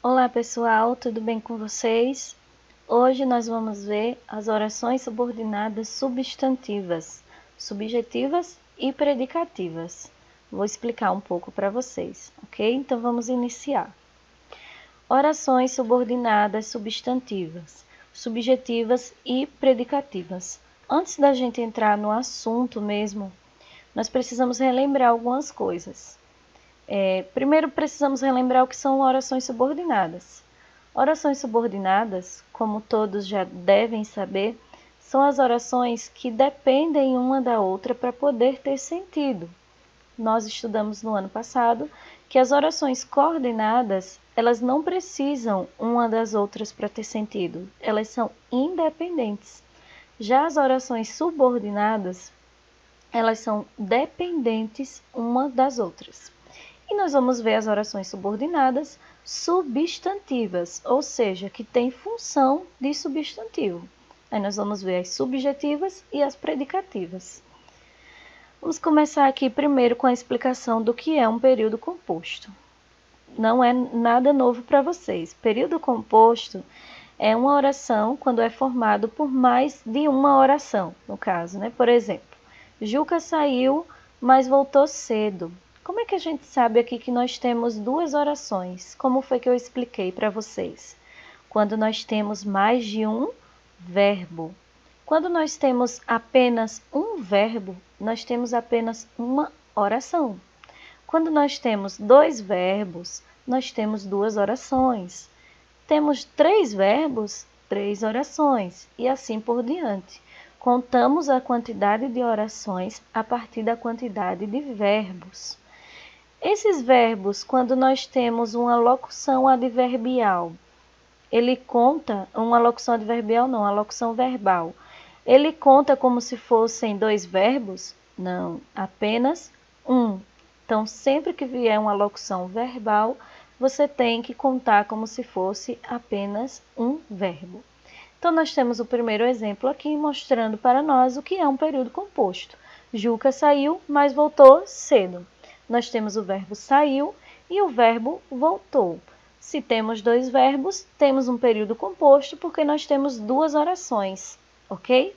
Olá pessoal, tudo bem com vocês? Hoje nós vamos ver as orações subordinadas substantivas, subjetivas e predicativas. Vou explicar um pouco para vocês, ok? Então vamos iniciar. Orações subordinadas substantivas, subjetivas e predicativas. Antes da gente entrar no assunto mesmo, nós precisamos relembrar algumas coisas. Primeiro precisamos relembrar o que são orações subordinadas. Orações subordinadas, como todos já devem saber, são as orações que dependem uma da outra para poder ter sentido. Nós estudamos no ano passado que as orações coordenadas, elas não precisam uma das outras para ter sentido, elas são independentes. Já as orações subordinadas, elas são dependentes uma das outras. E nós vamos ver as orações subordinadas substantivas, ou seja, que têm função de substantivo. Aí nós vamos ver as subjetivas e as predicativas. Vamos começar aqui primeiro com a explicação do que é um período composto. Não é nada novo para vocês. Período composto é uma oração quando é formado por mais de uma oração, no caso, né? Por exemplo, Juca saiu, mas voltou cedo. Como é que a gente sabe aqui que nós temos duas orações? Como foi que eu expliquei para vocês? Quando nós temos mais de um verbo. Quando nós temos apenas um verbo, nós temos apenas uma oração. Quando nós temos dois verbos, nós temos duas orações. Temos três verbos, três orações, e assim por diante. Contamos a quantidade de orações a partir da quantidade de verbos. Esses verbos, quando nós temos uma locução adverbial, ele conta, uma locução adverbial não, uma locução verbal, ele conta como se fossem dois verbos? Não, apenas um. Então, sempre que vier uma locução verbal, você tem que contar como se fosse apenas um verbo. Então, nós temos o primeiro exemplo aqui mostrando para nós o que é um período composto. Juca saiu, mas voltou cedo. Nós temos o verbo saiu e o verbo voltou. Se temos dois verbos, temos um período composto porque nós temos duas orações, ok?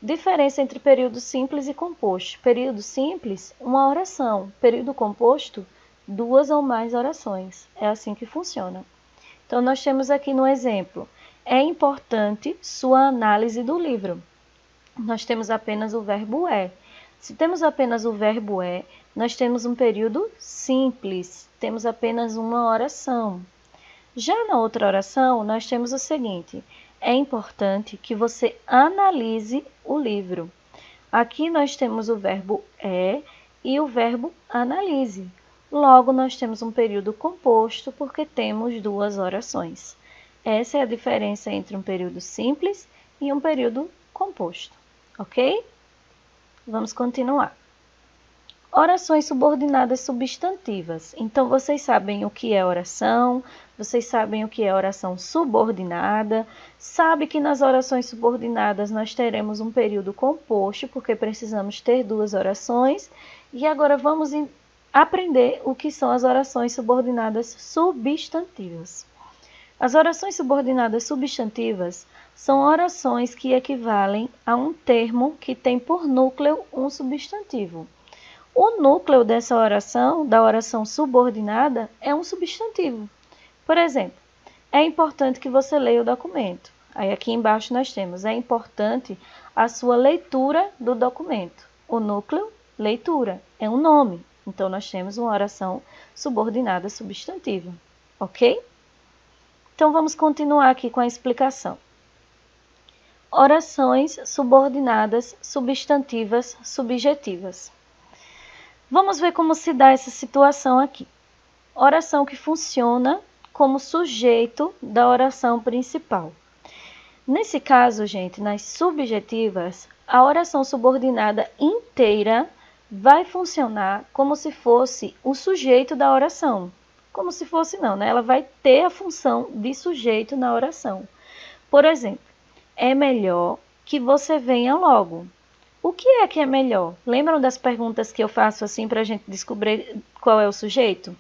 Diferença entre período simples e composto. Período simples, uma oração. Período composto, duas ou mais orações. É assim que funciona. Então, nós temos aqui no exemplo, é importante sua análise do livro. Nós temos apenas o verbo é. Se temos apenas o verbo é, nós temos um período simples, temos apenas uma oração. Já na outra oração, nós temos o seguinte, é importante que você analise o livro. Aqui nós temos o verbo é e o verbo analise. Logo, nós temos um período composto porque temos duas orações. Essa é a diferença entre um período simples e um período composto, ok? Vamos continuar. Orações subordinadas substantivas. Então, vocês sabem o que é oração, vocês sabem o que é oração subordinada, sabe que nas orações subordinadas nós teremos um período composto, porque precisamos ter duas orações, e agora vamos aprender o que são as orações subordinadas substantivas. As orações subordinadas substantivas são orações que equivalem a um termo que tem por núcleo um substantivo. O núcleo dessa oração, da oração subordinada, é um substantivo. Por exemplo, é importante que você leia o documento. Aí aqui embaixo nós temos, é importante a sua leitura do documento. O núcleo, leitura, é um nome. Então, nós temos uma oração subordinada substantiva, ok? Então, vamos continuar aqui com a explicação. Orações subordinadas substantivas subjetivas. Vamos ver como se dá essa situação aqui. Oração que funciona como sujeito da oração principal. Nesse caso, gente, nas subjetivas, a oração subordinada inteira vai funcionar como se fosse o sujeito da oração. Como se fosse não, né? Ela vai ter a função de sujeito na oração. Por exemplo, é melhor que você venha logo. O que é melhor? Lembram das perguntas que eu faço assim para a gente descobrir qual é o sujeito?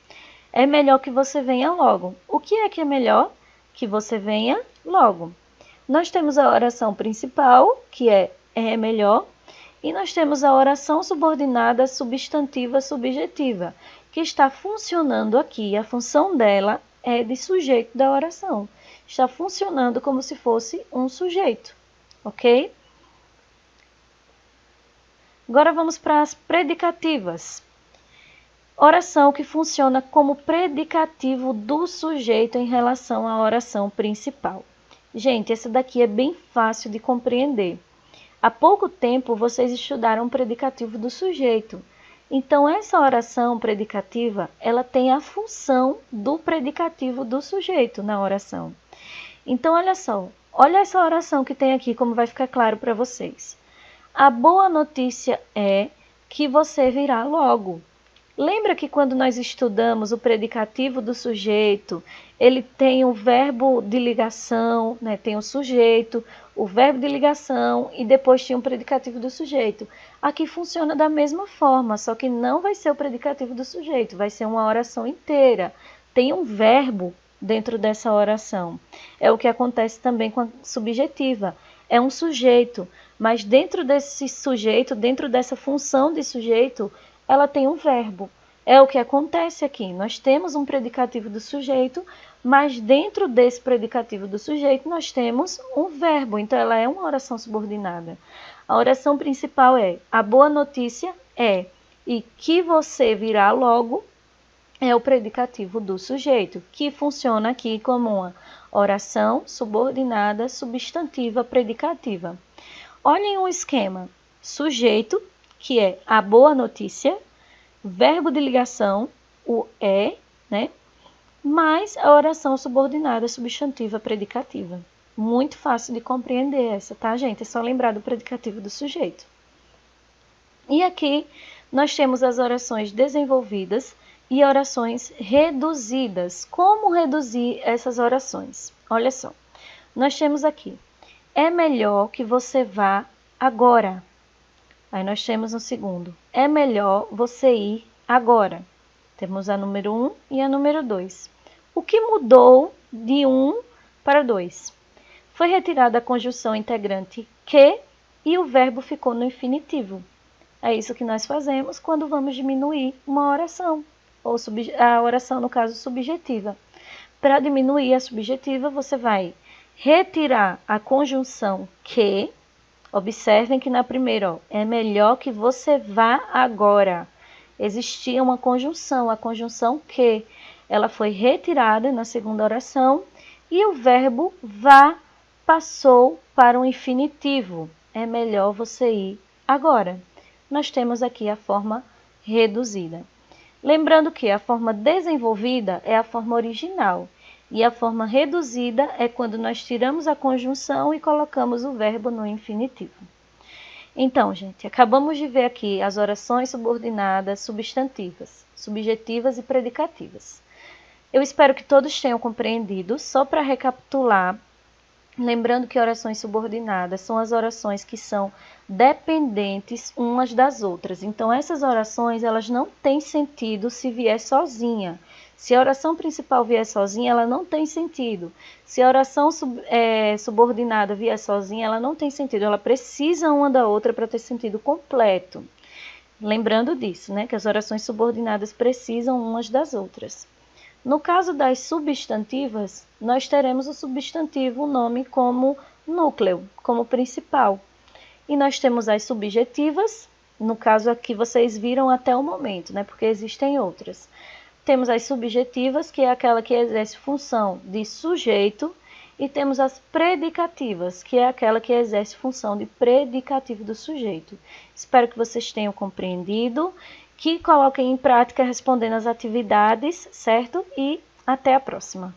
É melhor que você venha logo. O que é melhor? Que você venha logo. Nós temos a oração principal, que é melhor, e nós temos a oração subordinada substantiva subjetiva, que está funcionando aqui. A função dela é de sujeito da oração. Está funcionando como se fosse um sujeito, ok? Agora vamos para as predicativas. Oração que funciona como predicativo do sujeito em relação à oração principal. Gente, essa daqui é bem fácil de compreender. Há pouco tempo vocês estudaram o predicativo do sujeito. Então, essa oração predicativa, ela tem a função do predicativo do sujeito na oração. Então, olha só, olha essa oração que tem aqui, como vai ficar claro para vocês. A boa notícia é que você virá logo. Lembra que quando nós estudamos o predicativo do sujeito, ele tem o verbo de ligação, né? Tem o sujeito, o verbo de ligação e depois tinha o predicativo do sujeito. Aqui funciona da mesma forma, só que não vai ser o predicativo do sujeito, vai ser uma oração inteira. Tem um verbo dentro dessa oração. É o que acontece também com a subjetiva. É um sujeito, mas dentro desse sujeito, dentro dessa função de sujeito, ela tem um verbo. É o que acontece aqui. Nós temos um predicativo do sujeito, mas dentro desse predicativo do sujeito nós temos um verbo. Então, ela é uma oração subordinada. A oração principal é: a boa notícia é, e que você virá logo, é o predicativo do sujeito, que funciona aqui como uma oração subordinada substantiva predicativa. Olhem o esquema: sujeito, que é a boa notícia, verbo de ligação, o né? Mais a oração subordinada substantiva predicativa. Muito fácil de compreender essa, tá, gente? É só lembrar do predicativo do sujeito. E aqui nós temos as orações desenvolvidas e orações reduzidas. Como reduzir essas orações? Olha só, nós temos aqui: é melhor que você vá agora. Aí nós temos no segundo: é melhor você ir agora. Temos a número 1 e a número 2. O que mudou de 1 para 2? Foi retirada a conjunção integrante que e o verbo ficou no infinitivo. É isso que nós fazemos quando vamos diminuir uma oração, ou a oração, no caso, subjetiva. Para diminuir a subjetiva, você vai retirar a conjunção que. Observem que na primeira, ó, é melhor que você vá agora. Existia uma conjunção, a conjunção que. Ela foi retirada na segunda oração e o verbo vá passou para um infinitivo. É melhor você ir agora. Nós temos aqui a forma reduzida. Lembrando que a forma desenvolvida é a forma original. E a forma reduzida é quando nós tiramos a conjunção e colocamos o verbo no infinitivo. Então, gente, acabamos de ver aqui as orações subordinadas substantivas, subjetivas e predicativas. Eu espero que todos tenham compreendido. Só para recapitular, lembrando que orações subordinadas são as orações que são dependentes umas das outras. Então, essas orações elas não têm sentido se vier sozinha. Se a oração principal vier sozinha, ela não tem sentido. Se a oração subordinada vier sozinha, ela não tem sentido. Ela precisa uma da outra para ter sentido completo. Lembrando disso, né? Que as orações subordinadas precisam umas das outras. No caso das substantivas, nós teremos o substantivo, o nome, como núcleo, como principal. E nós temos as subjetivas, no caso aqui vocês viram até o momento, né? Porque existem outras. Temos as subjetivas, que é aquela que exerce função de sujeito, e temos as predicativas, que é aquela que exerce função de predicativo do sujeito. Espero que vocês tenham compreendido, que coloquem em prática respondendo as atividades, certo? E até a próxima!